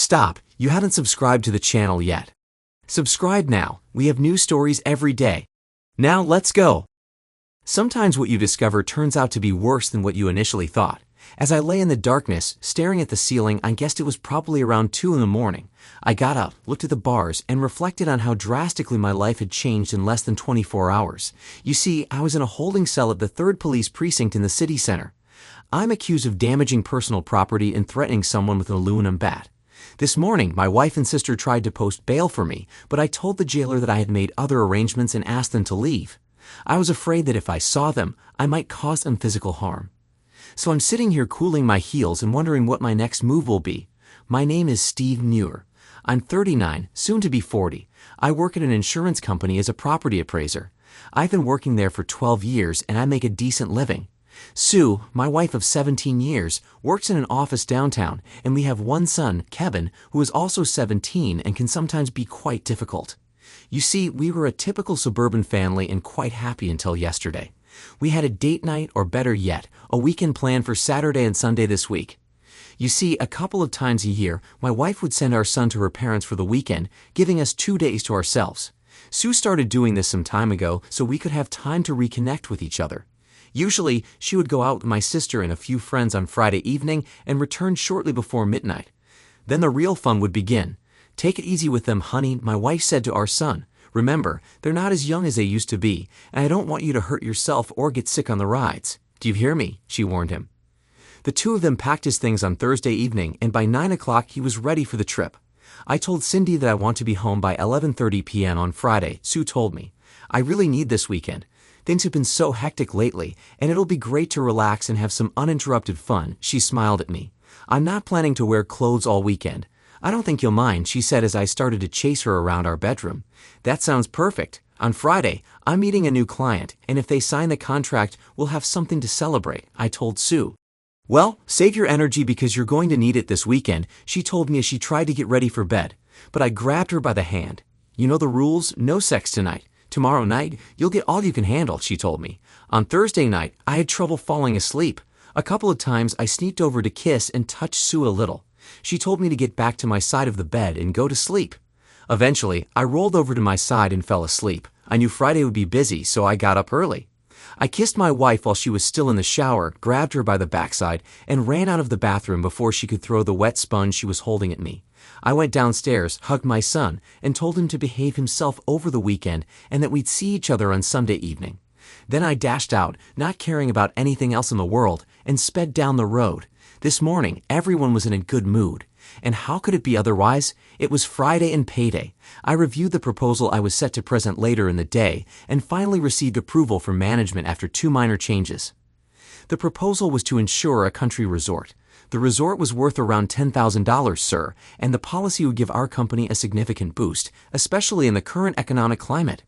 Stop, you haven't subscribed to the channel yet. Subscribe now, we have new stories every day. Now let's go. Sometimes what you discover turns out to be worse than what you initially thought. As I lay in the darkness, staring at the ceiling, I guessed it was probably around 2 in the morning. I got up, looked at the bars, and reflected on how drastically my life had changed in less than 24 hours. You see, I was in a holding cell at the 3rd Police Precinct in the city center. I'm accused of damaging personal property and threatening someone with an aluminum bat. This morning, my wife and sister tried to post bail for me, but I told the jailer that I had made other arrangements and asked them to leave. I was afraid that if I saw them, I might cause them physical harm. So I'm sitting here cooling my heels and wondering what my next move will be. My name is Steve Muir. I'm 39, soon to be 40. I work at an insurance company as a property appraiser. I've been working there for 12 years and I make a decent living. Sue, my wife of 17 years, works in an office downtown, and we have one son, Kevin, who is also 17 and can sometimes be quite difficult. You see, we were a typical suburban family and quite happy until yesterday. We had a date night, or better yet, a weekend plan for Saturday and Sunday this week. You see, a couple of times a year, my wife would send our son to her parents for the weekend, giving us 2 days to ourselves. Sue started doing this some time ago so we could have time to reconnect with each other. Usually, she would go out with my sister and a few friends on Friday evening and return shortly before midnight. Then the real fun would begin. "Take it easy with them, honey," my wife said to our son. "Remember, they're not as young as they used to be, and I don't want you to hurt yourself or get sick on the rides. Do you hear me?" she warned him. The two of them packed his things on Thursday evening, and by 9 o'clock he was ready for the trip. I told Cindy that I want to be home by 11:30 p.m. on Friday, Sue told me. "I really need this weekend. Things have been so hectic lately, and it'll be great to relax and have some uninterrupted fun," she smiled at me. "I'm not planning to wear clothes all weekend. I don't think you'll mind," she said as I started to chase her around our bedroom. "That sounds perfect. On Friday, I'm meeting a new client, and if they sign the contract, we'll have something to celebrate," I told Sue. "Well, save your energy because you're going to need it this weekend," she told me as she tried to get ready for bed. But I grabbed her by the hand. "You know the rules, no sex tonight. Tomorrow night, you'll get all you can handle," she told me. On Thursday night, I had trouble falling asleep. A couple of times, I sneaked over to kiss and touch Sue a little. She told me to get back to my side of the bed and go to sleep. Eventually, I rolled over to my side and fell asleep. I knew Friday would be busy, so I got up early. I kissed my wife while she was still in the shower, grabbed her by the backside, and ran out of the bathroom before she could throw the wet sponge she was holding at me. I went downstairs, hugged my son, and told him to behave himself over the weekend and that we'd see each other on Sunday evening. Then I dashed out, not caring about anything else in the world, and sped down the road. This morning, everyone was in a good mood. And how could it be otherwise? It was Friday and payday. I reviewed the proposal I was set to present later in the day and finally received approval from management after 2 minor changes. The proposal was to insure a country resort. The resort was worth around $10,000, sir, and the policy would give our company a significant boost, especially in the current economic climate.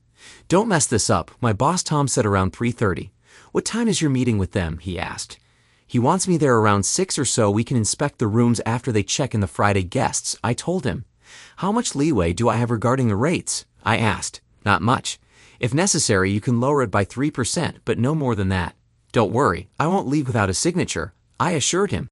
"Don't mess this up," my boss Tom said around 3:30. "What time is your meeting with them?" he asked. "He wants me there around 6 or so. We can inspect the rooms after they check in the Friday guests," I told him. "How much leeway do I have regarding the rates?" I asked. "Not much. If necessary, you can lower it by 3%, but no more than that." "Don't worry, I won't leave without a signature," I assured him.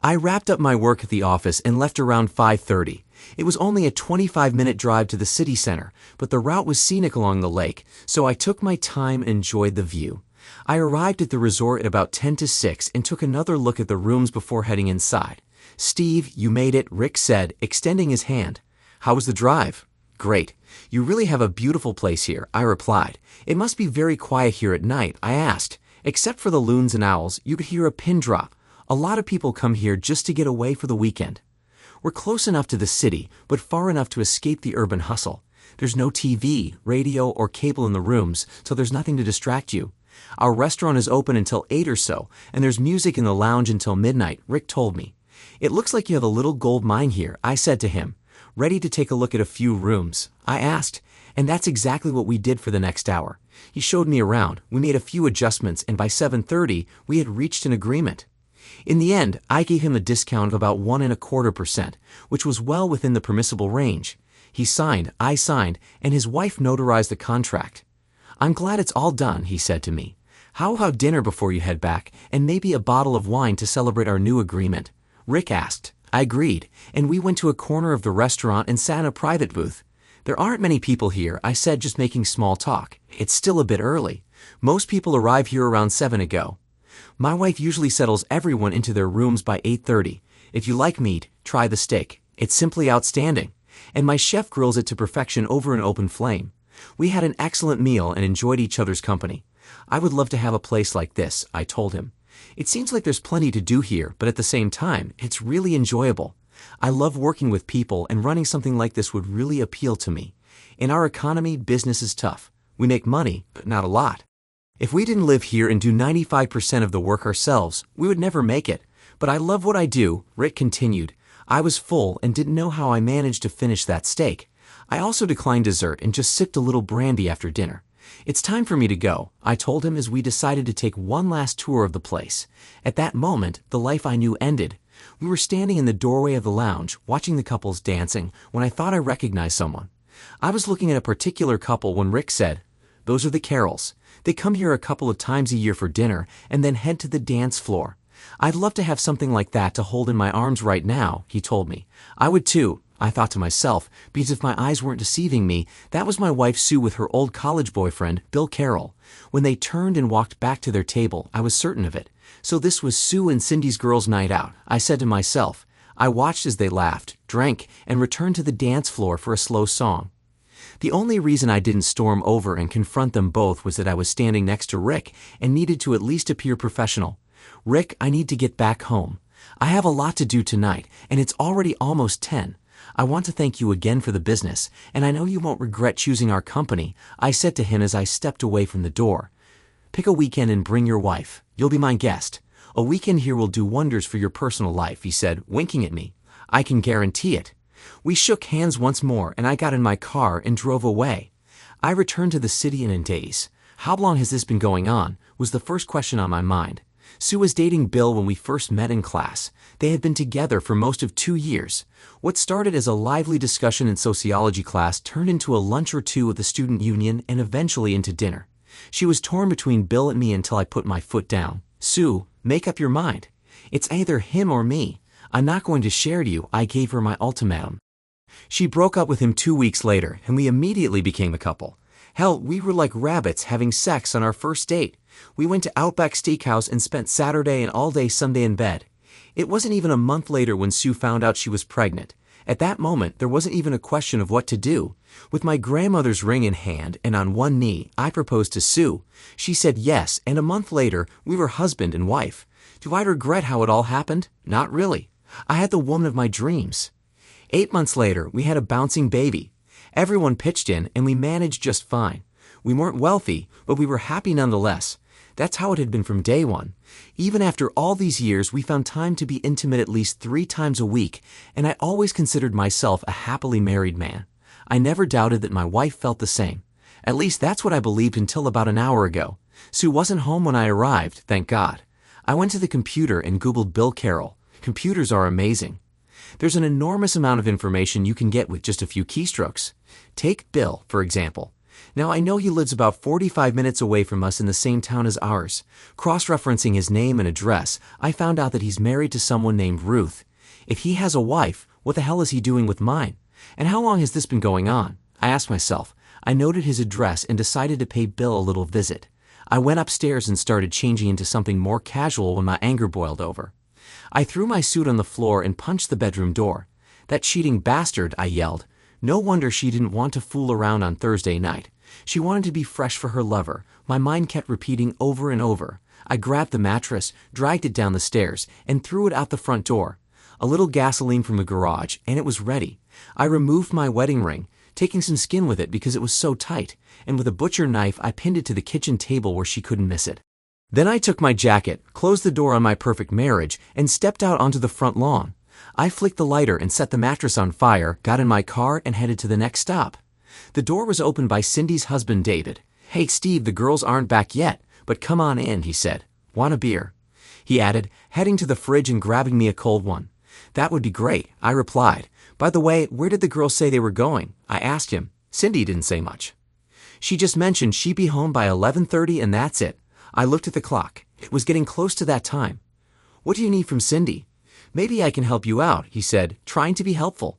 I wrapped up my work at the office and left around 5:30. It was only a 25-minute drive to the city center, but the route was scenic along the lake, so I took my time and enjoyed the view. I arrived at the resort at about 10 to 6 and took another look at the rooms before heading inside. "Steve, you made it," Rick said, extending his hand. "How was the drive?" "Great. You really have a beautiful place here," I replied. "It must be very quiet here at night," I asked. "Except for the loons and owls, you could hear a pin drop. A lot of people come here just to get away for the weekend." "We're close enough to the city, but far enough to escape the urban hustle. There's no TV, radio, or cable in the rooms, so there's nothing to distract you. Our restaurant is open until 8 or so, and there's music in the lounge until midnight," Rick told me. "It looks like you have a little gold mine here," I said to him. "Ready to take a look at a few rooms?" I asked, and that's exactly what we did for the next hour. He showed me around, we made a few adjustments, and by 7:30, we had reached an agreement. In the end, I gave him a discount of about 1.25%, which was well within the permissible range. He signed, I signed, and his wife notarized the contract. "I'm glad it's all done," he said to me. "How about dinner before you head back, and maybe a bottle of wine to celebrate our new agreement?" Rick asked. I agreed, and we went to a corner of the restaurant and sat in a private booth. There aren't many people here, I said, just making small talk. It's still a bit early. Most people arrive here around 7 ago. My wife usually settles everyone into their rooms by 8:30. If you like meat, try the steak. It's simply outstanding. And my chef grills it to perfection over an open flame. We had an excellent meal and enjoyed each other's company. I would love to have a place like this, I told him. It seems like there's plenty to do here, but at the same time, it's really enjoyable. I love working with people, and running something like this would really appeal to me. In our economy, business is tough. We make money, but not a lot. If we didn't live here and do 95% of the work ourselves, we would never make it. But I love what I do, Rick continued. I was full and didn't know how I managed to finish that steak. I also declined dessert and just sipped a little brandy after dinner. It's time for me to go, I told him as we decided to take one last tour of the place. At that moment, the life I knew ended. We were standing in the doorway of the lounge, watching the couples dancing, when I thought I recognized someone. I was looking at a particular couple when Rick said, "Those are the Carrolls. They come here a couple of times a year for dinner and then head to the dance floor. I'd love to have something like that to hold in my arms right now," he told me. I would too, I thought to myself, because if my eyes weren't deceiving me, that was my wife Sue with her old college boyfriend, Bill Carroll. When they turned and walked back to their table, I was certain of it. So this was Sue and Cindy's girls' night out, I said to myself. I watched as they laughed, drank, and returned to the dance floor for a slow song. The only reason I didn't storm over and confront them both was that I was standing next to Rick and needed to at least appear professional. "Rick, I need to get back home. I have a lot to do tonight, and it's already almost 10. I want to thank you again for the business, and I know you won't regret choosing our company," I said to him as I stepped away from the door. "Pick a weekend and bring your wife. You'll be my guest. A weekend here will do wonders for your personal life," he said, winking at me. "I can guarantee it." We shook hands once more, and I got in my car and drove away. I returned to the city in a daze. How long has this been going on, was the first question on my mind. Sue was dating Bill when we first met in class. They had been together for most of 2 years. What started as a lively discussion in sociology class turned into a lunch or two at the student union and eventually into dinner. She was torn between Bill and me until I put my foot down. "Sue, make up your mind. It's either him or me. I'm not going to share you," I gave her my ultimatum. She broke up with him 2 weeks later, and we immediately became a couple. Hell, we were like rabbits having sex on our first date. We went to Outback Steakhouse and spent Saturday and all day Sunday in bed. It wasn't even a month later when Sue found out she was pregnant. At that moment, there wasn't even a question of what to do. With my grandmother's ring in hand and on one knee, I proposed to Sue. She said yes, and a month later, we were husband and wife. Do I regret how it all happened? Not really. I had the woman of my dreams. 8 months later, we had a bouncing baby. Everyone pitched in, and we managed just fine. We weren't wealthy, but we were happy nonetheless. That's how it had been from day one. Even after all these years, we found time to be intimate at least 3 times a week, and I always considered myself a happily married man. I never doubted that my wife felt the same. At least that's what I believed until about an hour ago. Sue wasn't home when I arrived, thank God. I went to the computer and Googled Bill Carroll. Computers are amazing. There's an enormous amount of information you can get with just a few keystrokes. Take Bill, for example. Now, I know he lives about 45 minutes away from us in the same town as ours. Cross-referencing his name and address, I found out that he's married to someone named Ruth. If he has a wife, what the hell is he doing with mine? And how long has this been going on? I asked myself. I noted his address and decided to pay Bill a little visit. I went upstairs and started changing into something more casual when my anger boiled over. I threw my suit on the floor and punched the bedroom door. "That cheating bastard," I yelled. No wonder she didn't want to fool around on Thursday night. She wanted to be fresh for her lover. My mind kept repeating over and over. I grabbed the mattress, dragged it down the stairs, and threw it out the front door. A little gasoline from the garage, and it was ready. I removed my wedding ring, taking some skin with it because it was so tight, and with a butcher knife I pinned it to the kitchen table where she couldn't miss it. Then I took my jacket, closed the door on my perfect marriage, and stepped out onto the front lawn. I flicked the lighter and set the mattress on fire, got in my car, and headed to the next stop. The door was opened by Cindy's husband, David. "Hey, Steve, the girls aren't back yet, but come on in," he said. "Want a beer?" He added, heading to the fridge and grabbing me a cold one. "That would be great," I replied. "By the way, where did the girls say they were going?" I asked him. Cindy didn't say much. "She just mentioned she'd be home by 11:30 and that's it." I looked at the clock. It was getting close to that time. "What do you need from Cindy?" Maybe I can help you out, he said, trying to be helpful.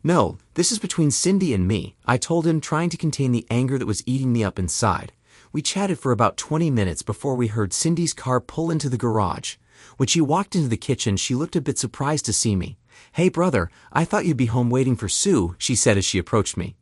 No, this is between Cindy and me, I told him, trying to contain the anger that was eating me up inside. We chatted for about 20 minutes before we heard Cindy's car pull into the garage. When she walked into the kitchen, she looked a bit surprised to see me. Hey brother, I thought you'd be home waiting for Sue, she said as she approached me.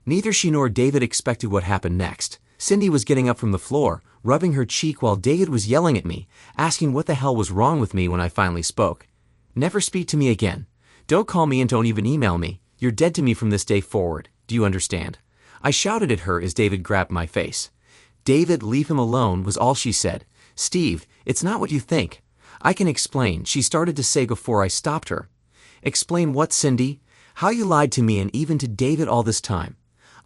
Neither she nor David expected what happened next. Cindy was getting up from the floor, rubbing her cheek while David was yelling at me, asking what the hell was wrong with me when I finally spoke. Never speak to me again. Don't call me and don't even email me. You're dead to me from this day forward. Do you understand? I shouted at her as David grabbed my face. David, leave him alone, was all she said. Steve, it's not what you think. I can explain, she started to say before I stopped her. Explain what, Cindy? How you lied to me and even to David all this time.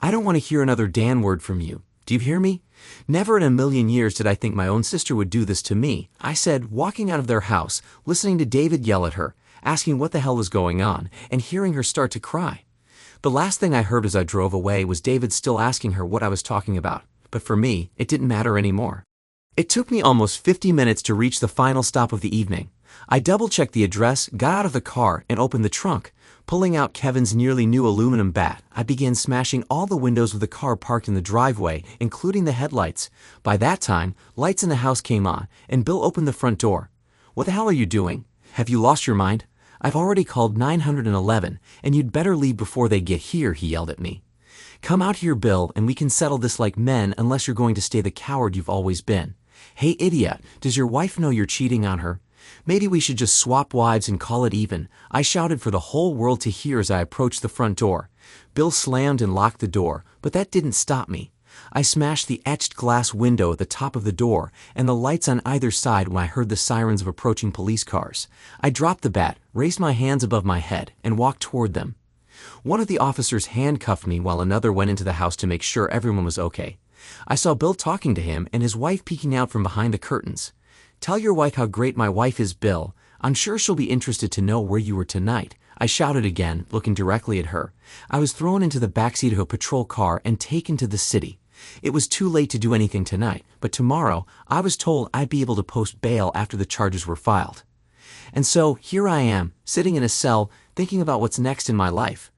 I don't want to hear another Dan word from you. Do you hear me? Never in a million years did I think my own sister would do this to me, I said, walking out of their house, listening to David yell at her, asking what the hell was going on, and hearing her start to cry. The last thing I heard as I drove away was David still asking her what I was talking about, but for me, it didn't matter anymore. It took me almost 50 minutes to reach the final stop of the evening. I double-checked the address, got out of the car, and opened the trunk. Pulling out Kevin's nearly new aluminum bat, I began smashing all the windows of the car parked in the driveway, including the headlights. By that time, lights in the house came on, and Bill opened the front door. What the hell are you doing? Have you lost your mind? I've already called 911, and you'd better leave before they get here, he yelled at me. Come out here, Bill, and we can settle this like men unless you're going to stay the coward you've always been. Hey, idiot, does your wife know you're cheating on her? Maybe we should just swap wives and call it even, I shouted for the whole world to hear as I approached the front door. Bill slammed and locked the door, but that didn't stop me. I smashed the etched glass window at the top of the door and the lights on either side when I heard the sirens of approaching police cars. I dropped the bat, raised my hands above my head, and walked toward them. One of the officers handcuffed me while another went into the house to make sure everyone was okay. I saw Bill talking to him and his wife peeking out from behind the curtains. Tell your wife how great my wife is, Bill. I'm sure she'll be interested to know where you were tonight, I shouted again, looking directly at her. I was thrown into the backseat of a patrol car and taken to the city. It was too late to do anything tonight, but tomorrow I was told I'd be able to post bail after the charges were filed. And so here I am, sitting in a cell, thinking about what's next in my life.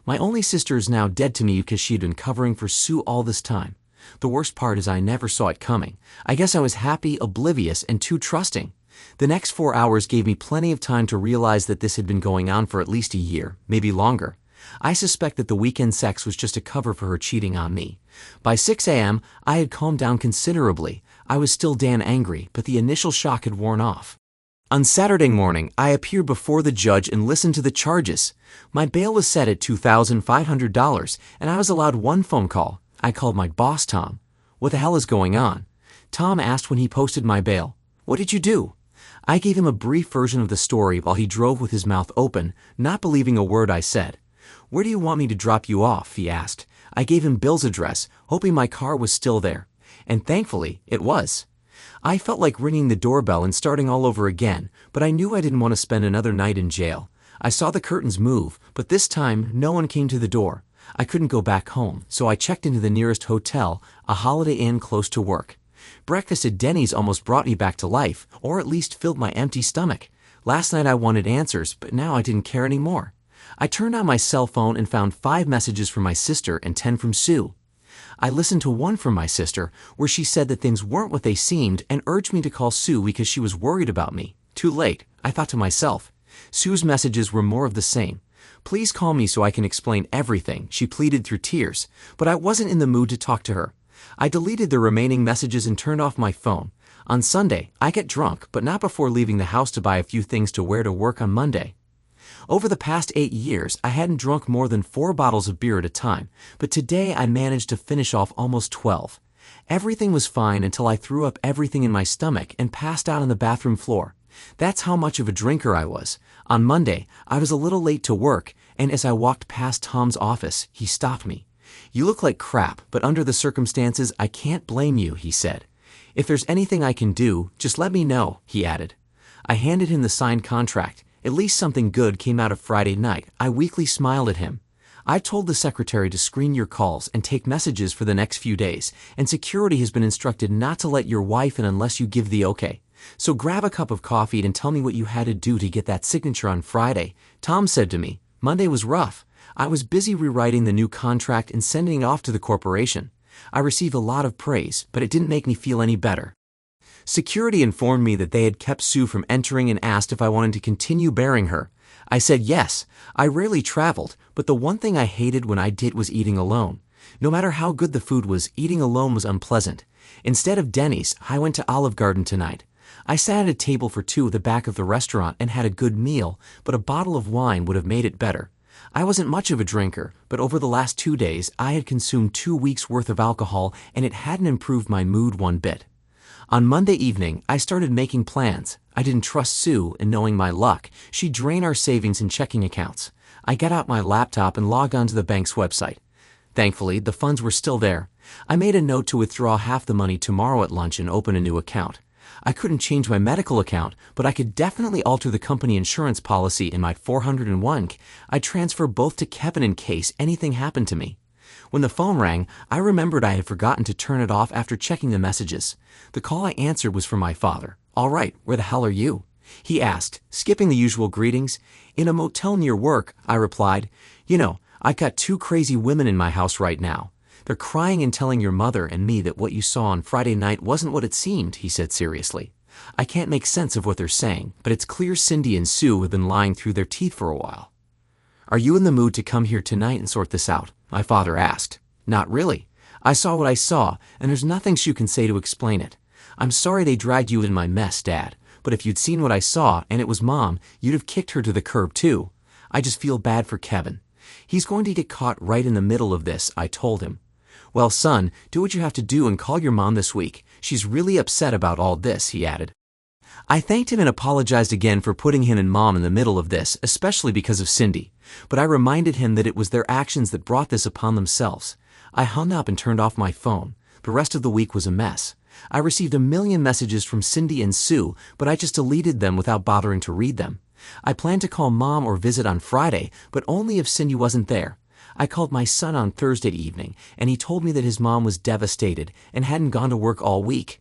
My only sister is now dead to me because she'd been covering for Sue all this time. The worst part is I never saw it coming. I guess I was happy, oblivious, and too trusting. The next 4 hours gave me plenty of time to realize that this had been going on for at least a year, maybe longer. I suspect that the weekend sex was just a cover for her cheating on me. By 6 a.m., I had calmed down considerably. I was still damn angry, but the initial shock had worn off. On Saturday morning, I appeared before the judge and listened to the charges. My bail was set at $2,500, and I was allowed one phone call. I called my boss, Tom. What the hell is going on? Tom asked when he posted my bail. What did you do? I gave him a brief version of the story while he drove with his mouth open, not believing a word I said. Where do you want me to drop you off? He asked. I gave him Bill's address, hoping my car was still there. And thankfully, it was. I felt like ringing the doorbell and starting all over again, but I knew I didn't want to spend another night in jail. I saw the curtains move, but this time no one came to the door. I couldn't go back home, so I checked into the nearest hotel, a Holiday Inn close to work. Breakfast at Denny's almost brought me back to life, or at least filled my empty stomach. Last night I wanted answers, but now I didn't care anymore. I turned on my cell phone and found 5 messages from my sister and 10 from Sue. I listened to one from my sister, where she said that things weren't what they seemed and urged me to call Sue because she was worried about me. Too late, I thought to myself. Sue's messages were more of the same. Please call me so I can explain everything, she pleaded through tears, but I wasn't in the mood to talk to her. I deleted the remaining messages and turned off my phone. On Sunday, I get drunk, but not before leaving the house to buy a few things to wear to work on Monday. Over the past 8 years, I hadn't drunk more than 4 bottles of beer at a time, but today I managed to finish off almost 12. Everything was fine until I threw up everything in my stomach and passed out on the bathroom floor. That's how much of a drinker I was. On Monday, I was a little late to work, and as I walked past Tom's office, he stopped me. You look like crap, but under the circumstances, I can't blame you, he said. If there's anything I can do, just let me know, he added. I handed him the signed contract. At least something good came out of Friday night. I weakly smiled at him. I told the secretary to screen your calls and take messages for the next few days, and security has been instructed not to let your wife in unless you give the okay. So grab a cup of coffee and tell me what you had to do to get that signature on Friday, Tom said to me. Monday was rough. I was busy rewriting the new contract and sending it off to the corporation. I received a lot of praise, but it didn't make me feel any better. Security informed me that they had kept Sue from entering and asked if I wanted to continue bearing her. I said yes. I rarely traveled, but the one thing I hated when I did was eating alone. No matter how good the food was, eating alone was unpleasant. Instead of Denny's, I went to Olive Garden tonight. I sat at a table for two at the back of the restaurant and had a good meal, but a bottle of wine would have made it better. I wasn't much of a drinker, but over the last 2 days, I had consumed 2 weeks' worth of alcohol and it hadn't improved my mood one bit. On Monday evening, I started making plans. I didn't trust Sue, and knowing my luck, she'd drain our savings and checking accounts. I got out my laptop and logged onto the bank's website. Thankfully, the funds were still there. I made a note to withdraw half the money tomorrow at lunch and open a new account. I couldn't change my medical account, but I could definitely alter the company insurance policy in my 401k. I'd transfer both to Kevin in case anything happened to me. When the phone rang, I remembered I had forgotten to turn it off after checking the messages. The call I answered was from my father. "All right, where the hell are you?" he asked, skipping the usual greetings. "In a motel near work," I replied. "You know, I got 2 crazy women in my house right now. They're crying and telling your mother and me that what you saw on Friday night wasn't what it seemed," he said seriously. "I can't make sense of what they're saying, but it's clear Cindy and Sue have been lying through their teeth for a while." "Are you in the mood to come here tonight and sort this out?" my father asked. "Not really. I saw what I saw, and there's nothing Sue can say to explain it. I'm sorry they dragged you in my mess, Dad, but if you'd seen what I saw and it was Mom, you'd have kicked her to the curb too. I just feel bad for Kevin. He's going to get caught right in the middle of this," I told him. "Well, son, do what you have to do and call your mom this week. She's really upset about all this," he added. I thanked him and apologized again for putting him and Mom in the middle of this, especially because of Cindy. But I reminded him that it was their actions that brought this upon themselves. I hung up and turned off my phone. The rest of the week was a mess. I received a million messages from Cindy and Sue, but I just deleted them without bothering to read them. I planned to call Mom or visit on Friday, but only if Cindy wasn't there. I called my son on Thursday evening, and he told me that his mom was devastated and hadn't gone to work all week.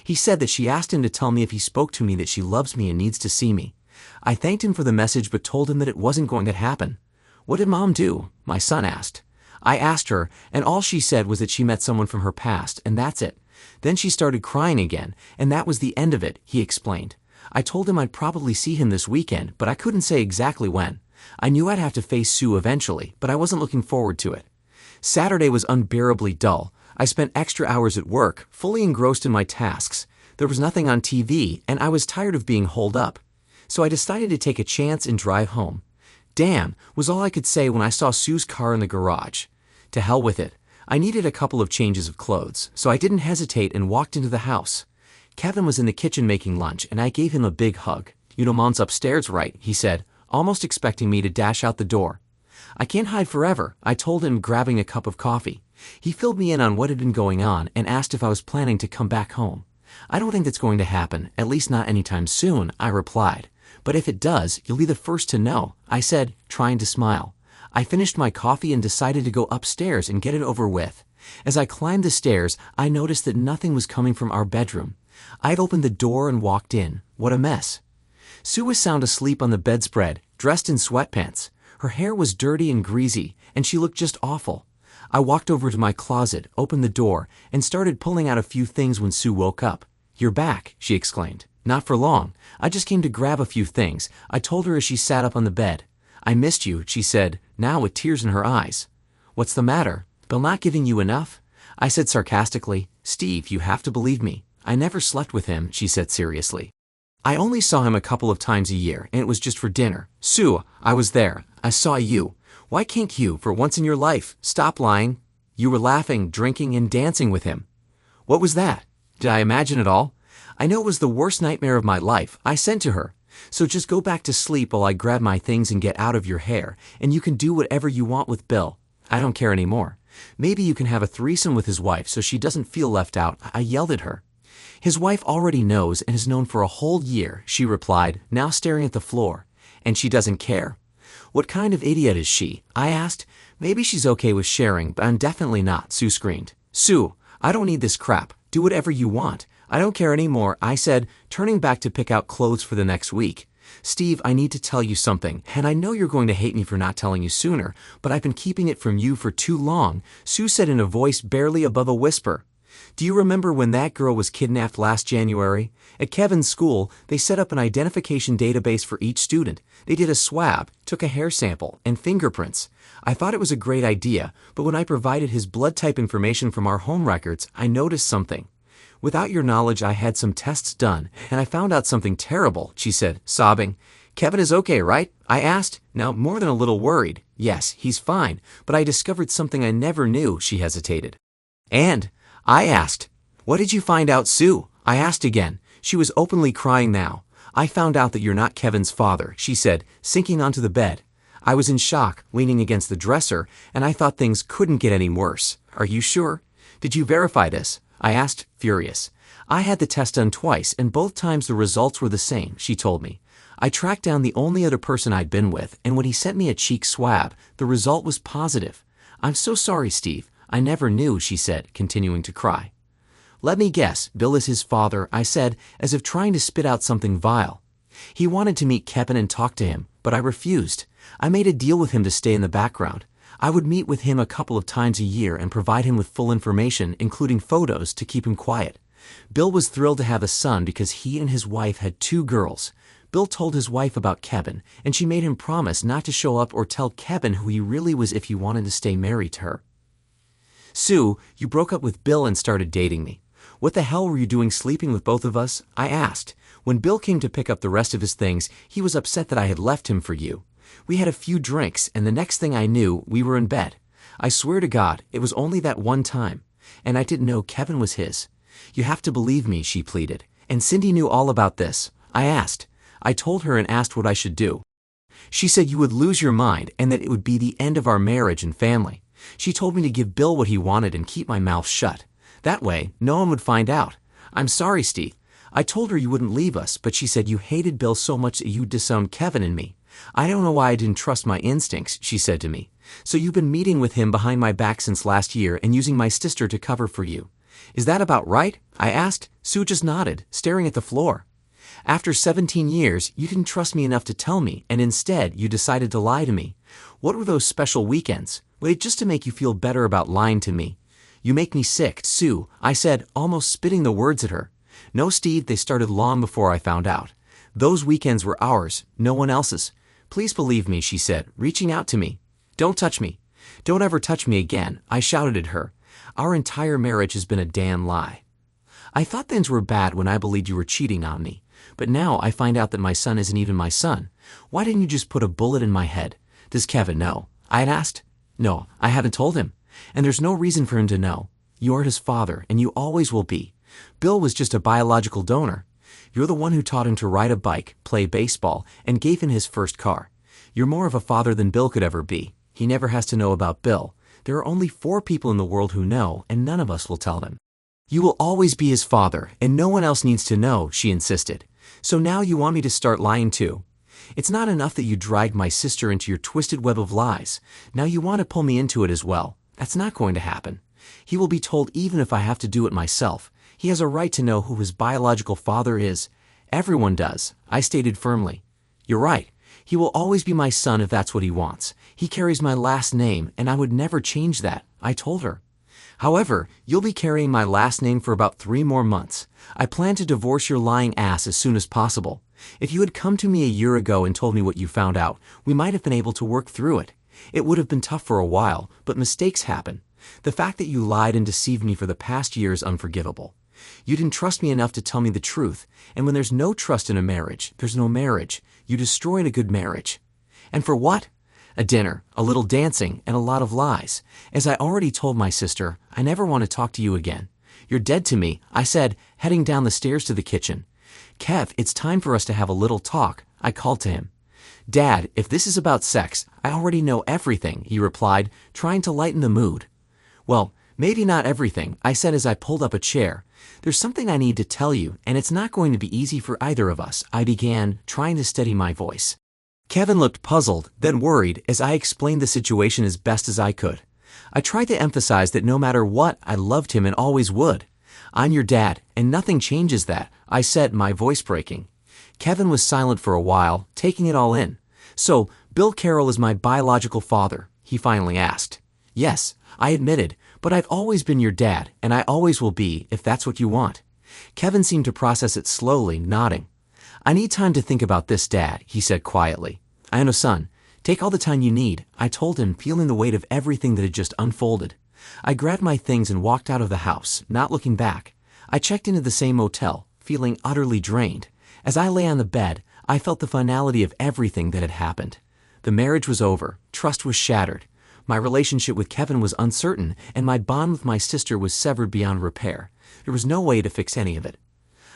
He said that she asked him to tell me if he spoke to me that she loves me and needs to see me. I thanked him for the message but told him that it wasn't going to happen. "What did Mom do?" my son asked. I asked her, and all she said was that she met someone from her past, and that's it. Then she started crying again, and that was the end of it, he explained. I told him I'd probably see him this weekend, but I couldn't say exactly when. I knew I'd have to face Sue eventually, but I wasn't looking forward to it. Saturday was unbearably dull. I spent extra hours at work, fully engrossed in my tasks. There was nothing on TV, and I was tired of being holed up. So I decided to take a chance and drive home. "Damn," was all I could say when I saw Sue's car in the garage. To hell with it. I needed a couple of changes of clothes, so I didn't hesitate and walked into the house. Kevin was in the kitchen making lunch, and I gave him a big hug. "You know Mom's upstairs, right?" he said, almost expecting me to dash out the door. "I can't hide forever," I told him, grabbing a cup of coffee. He filled me in on what had been going on and asked if I was planning to come back home. "I don't think that's going to happen, at least not anytime soon," I replied. "But if it does, you'll be the first to know," I said, trying to smile. I finished my coffee and decided to go upstairs and get it over with. As I climbed the stairs, I noticed that nothing was coming from our bedroom. I'd opened the door and walked in. What a mess. Sue was sound asleep on the bedspread, dressed in sweatpants. Her hair was dirty and greasy, and she looked just awful. I walked over to my closet, opened the door, and started pulling out a few things when Sue woke up. "You're back," she exclaimed. "Not for long. I just came to grab a few things," I told her as she sat up on the bed. "I missed you," she said, now with tears in her eyes. "What's the matter? Bill not giving you enough?" I said sarcastically. "Steve, you have to believe me. I never slept with him," she said seriously. "I only saw him a couple of times a year, and it was just for dinner. Sue, I was there. I saw you. Why can't you, for once in your life, stop lying? You were laughing, drinking, and dancing with him." "What was that? Did I imagine it all?" "I know it was the worst nightmare of my life," I said to her. "So just go back to sleep while I grab my things and get out of your hair, and you can do whatever you want with Bill. I don't care anymore. Maybe you can have a threesome with his wife so she doesn't feel left out," I yelled at her. "His wife already knows and has known for a whole year," she replied, now staring at the floor. "And she doesn't care." "What kind of idiot is she?" I asked. "Maybe she's okay with sharing, but I'm definitely not," Sue screamed. "Sue, I don't need this crap. Do whatever you want. I don't care anymore, I said, turning back to pick out clothes for the next week. Steve, I need to tell you something, and I know you're going to hate me for not telling you sooner, but I've been keeping it from you for too long, Sue said in a voice barely above a whisper. Do you remember when that girl was kidnapped last January? At Kevin's school, they set up an identification database for each student. They did a swab, took a hair sample, and fingerprints. I thought it was a great idea, but when I provided his blood type information from our home records, I noticed something. Without your knowledge, I had some tests done, and I found out something terrible, she said, sobbing. Kevin is okay, right? I asked, now more than a little worried. Yes, he's fine, but I discovered something I never knew, she hesitated. And I asked, what did you find out, Sue? I asked again. She was openly crying now. I found out that you're not Kevin's father, she said, sinking onto the bed. I was in shock, leaning against the dresser, and I thought things couldn't get any worse. Are you sure? Did you verify this? I asked, furious. I had the test done twice, and both times the results were the same, she told me. I tracked down the only other person I'd been with, and when he sent me a cheek swab, the result was positive. I'm so sorry, Steve. I never knew, she said, continuing to cry. Let me guess, Bill is his father, I said, as if trying to spit out something vile. He wanted to meet Kevin and talk to him, but I refused. I made a deal with him to stay in the background. I would meet with him a couple of times a year and provide him with full information, including photos, to keep him quiet. Bill was thrilled to have a son because he and his wife had 2 girls. Bill told his wife about Kevin, and she made him promise not to show up or tell Kevin who he really was if he wanted to stay married to her. Sue, you broke up with Bill and started dating me. What the hell were you doing sleeping with both of us? I asked. When Bill came to pick up the rest of his things, he was upset that I had left him for you. We had a few drinks, and the next thing I knew, we were in bed. I swear to God, it was only that one time, and I didn't know Kevin was his. You have to believe me, she pleaded. And Cindy knew all about this. I asked. I told her and asked what I should do. She said you would lose your mind and that it would be the end of our marriage and family. She told me to give Bill what he wanted and keep my mouth shut. That way, no one would find out. I'm sorry, Steve. I told her you wouldn't leave us, but she said you hated Bill so much that you'd disown Kevin and me. I don't know why I didn't trust my instincts, she said to me. So you've been meeting with him behind my back since last year and using my sister to cover for you. Is that about right? I asked. Sue just nodded, staring at the floor. After 17 years, you didn't trust me enough to tell me, and instead you decided to lie to me. What were those special weekends? Wait, just to make you feel better about lying to me. You make me sick, Sue, I said, almost spitting the words at her. No, Steve, they started long before I found out. Those weekends were ours, no one else's. Please believe me, she said, reaching out to me. Don't touch me. Don't ever touch me again, I shouted at her. Our entire marriage has been a damn lie. I thought things were bad when I believed you were cheating on me, but now I find out that my son isn't even my son. Why didn't you just put a bullet in my head? Does Kevin know? I had asked. No, I haven't told him, and there's no reason for him to know. You're his father, and you always will be. Bill was just a biological donor. You're the one who taught him to ride a bike, play baseball, and gave him his first car. You're more of a father than Bill could ever be. He never has to know about Bill. There are only 4 people in the world who know, and none of us will tell them. You will always be his father, and no one else needs to know, she insisted. So now you want me to start lying too? It's not enough that you dragged my sister into your twisted web of lies. Now you want to pull me into it as well. That's not going to happen. He will be told even if I have to do it myself. He has a right to know who his biological father is. Everyone does, I stated firmly. You're right. He will always be my son if that's what he wants. He carries my last name, and I would never change that, I told her. However, you'll be carrying my last name for about 3 more months. I plan to divorce your lying ass as soon as possible. If you had come to me a year ago and told me what you found out, we might have been able to work through it. It would have been tough for a while, but mistakes happen. The fact that you lied and deceived me for the past year is unforgivable. You didn't trust me enough to tell me the truth, and when there's no trust in a marriage, there's no marriage. You destroyed a good marriage. And for what? A dinner, a little dancing, and a lot of lies. As I already told my sister, I never want to talk to you again. You're dead to me, I said, heading down the stairs to the kitchen. Kev, it's time for us to have a little talk, I called to him. Dad, if this is about sex, I already know everything, he replied, trying to lighten the mood. Well, maybe not everything, I said as I pulled up a chair. There's something I need to tell you, and it's not going to be easy for either of us, I began, trying to steady my voice. Kevin looked puzzled, then worried, as I explained the situation as best as I could. I tried to emphasize that no matter what, I loved him and always would. "I'm your dad, and nothing changes that," I said, my voice breaking. Kevin was silent for a while, taking it all in. "So, Bill Carroll is my biological father?" he finally asked. "Yes," I admitted, "but I've always been your dad, and I always will be, if that's what you want." Kevin seemed to process it slowly, nodding. "I need time to think about this, Dad," he said quietly. "I know, son. Take all the time you need," I told him, feeling the weight of everything that had just unfolded. I grabbed my things and walked out of the house, not looking back. I checked into the same motel, feeling utterly drained. As I lay on the bed, I felt the finality of everything that had happened. The marriage was over, trust was shattered. My relationship with Kevin was uncertain, and my bond with my sister was severed beyond repair. There was no way to fix any of it.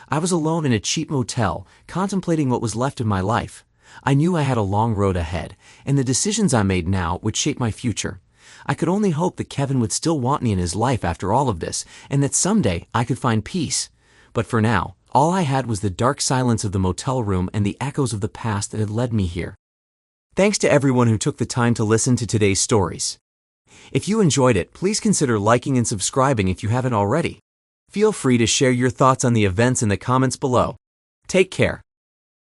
I was alone in a cheap motel, contemplating what was left of my life. I knew I had a long road ahead, and the decisions I made now would shape my future. I could only hope that Kevin would still want me in his life after all of this, and that someday I could find peace. But for now, all I had was the dark silence of the motel room and the echoes of the past that had led me here. Thanks to everyone who took the time to listen to today's stories. If you enjoyed it, please consider liking and subscribing if you haven't already. Feel free to share your thoughts on the events in the comments below. Take care.